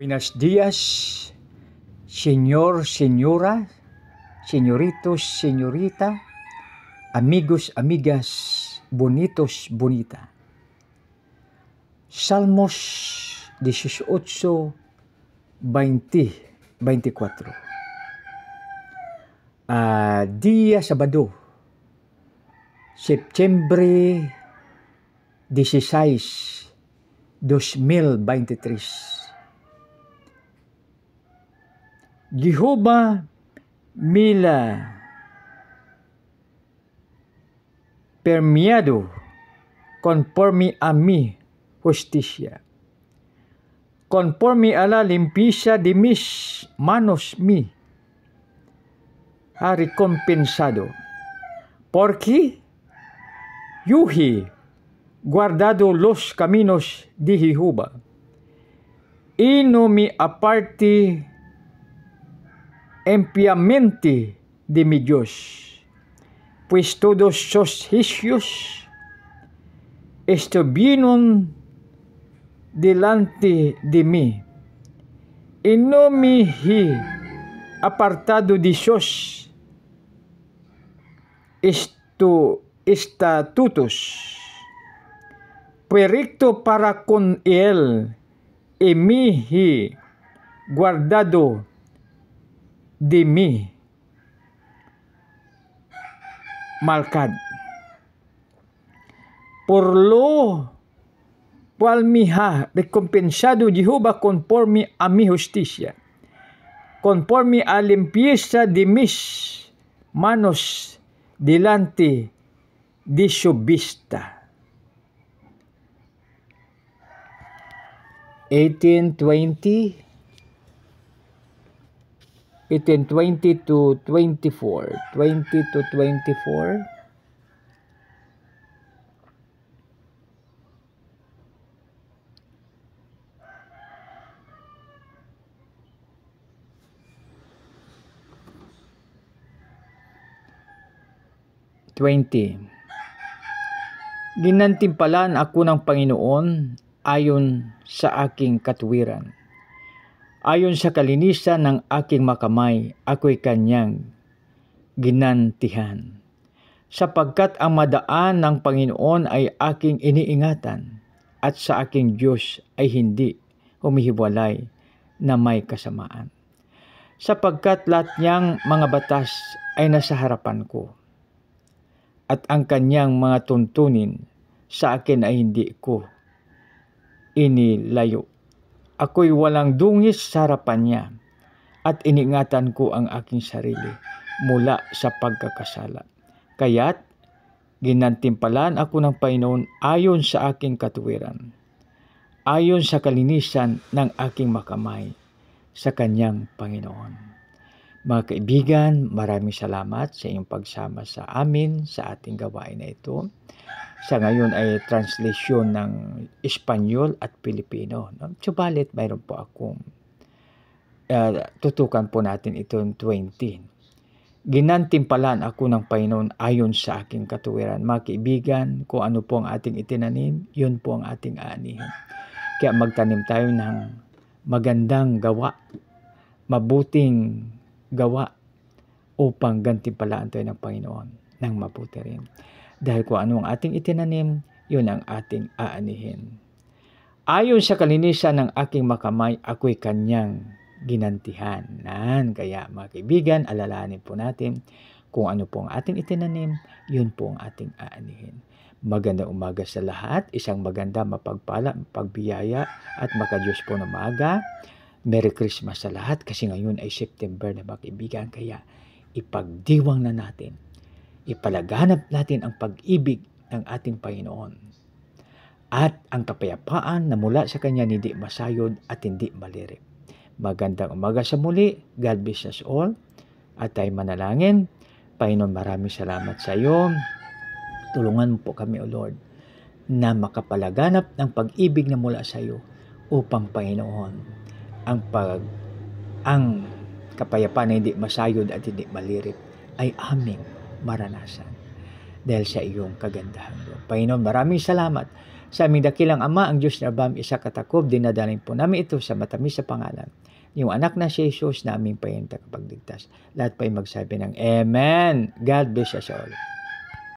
Buenos días, señor, señora, señoritos, señorita, amigos, amigas, bonitos, bonita. Salmos 18, 20, 24. Día Sabado, Septembre 16, 2023. Jehová mila permeado conforme a mi justicia, conforme a la limpieza de mis manos mi ha recompensado, porque yo he guardado los caminos de Jehová y no me aparte ampliamente de mi Dios, pues todos sus juicios estuvieron delante de mí, y no me he apartado de sus estatutos. Fue recto para con él, y me he guardado de mi maldad, por lo cual me ha recompensado Jehová conforme a mi justicia, conforme a la limpieza de mis manos delante de su vista. 18:20 to 24. 20 to 24. Ginantimpalaan ako ng Panginoon ayon sa aking katuwiran. Ayon sa kalinisan ng aking makamay, ako'y kanyang ginantihan. Sapagkat ang madaan ng Panginoon ay aking iniingatan, at sa aking Diyos ay hindi humihiwalay na may kasamaan. Sapagkat lahat niyang mga batas ay nasa harapan ko, at ang kanyang mga tuntunin sa akin ay hindi ko inilayo. Ako'y walang dungis sa harapan niya, at iningatan ko ang aking sarili mula sa pagkakasala. Kaya't ginantimpalaan ako ng Panginoon ayon sa aking katuwiran, ayon sa kalinisan ng aking makamay sa kanyang Panginoon. Mga kaibigan, maraming salamat sa iyong pagsama sa amin sa ating gawain na ito. Sa ngayon ay translation ng Espanyol at Pilipino. Subalit, mayroon po akong tutukan po natin ito 20. Ginantimpalaan ako ng Panginoon ayon sa aking katuwiran. Mga kaibigan, kung ano po ang ating itinanim, yun po ang ating aanihin. Kaya magtanim tayo ng magandang gawa, mabuting gawa, upang gantimpalaan tayo ng Panginoon ng mabuti rin. Dahil kung ano ang ating itinanim, yun ang ating aanihin. Ayon sa kalinisan ng aking makamay, ako'y kanyang ginantihan. Kaya mga kaibigan, alalahanin po natin kung ano po ang ating itinanim, yun po ang ating aanihin. Magandang umaga sa lahat, isang maganda, mapagpala, mapagbiyaya at makadiyos po na maaga. Merry Christmas sa lahat kasi ngayon ay September na mga kaibigan, kaya ipagdiwang na natin, ipalaganap natin ang pag-ibig ng ating Panginoon at ang kapayapaan na mula sa Kanya hindi masayod at hindi malirip. Magandang umaga sa muli. God bless us all. At tayo manalangin. Panginoon, maraming salamat sa iyo. Tulungan mo po kami, O Lord, na makapalaganap ng pag-ibig na mula sa iyo upang, Panginoon, ang kapayapaan na hindi masayod at hindi malirip ay aming maranasan dahil sa iyong kagandahan. Panginoon, maraming salamat Sa aming dakilang Ama, ang Diyos na Abam, isa katakob, dinadaling po namin ito sa matamis sa pangalan. Yung anak na si Jesus na aming payong tagapagligtas. Lahat pa ay magsabi ng Amen. God bless us all.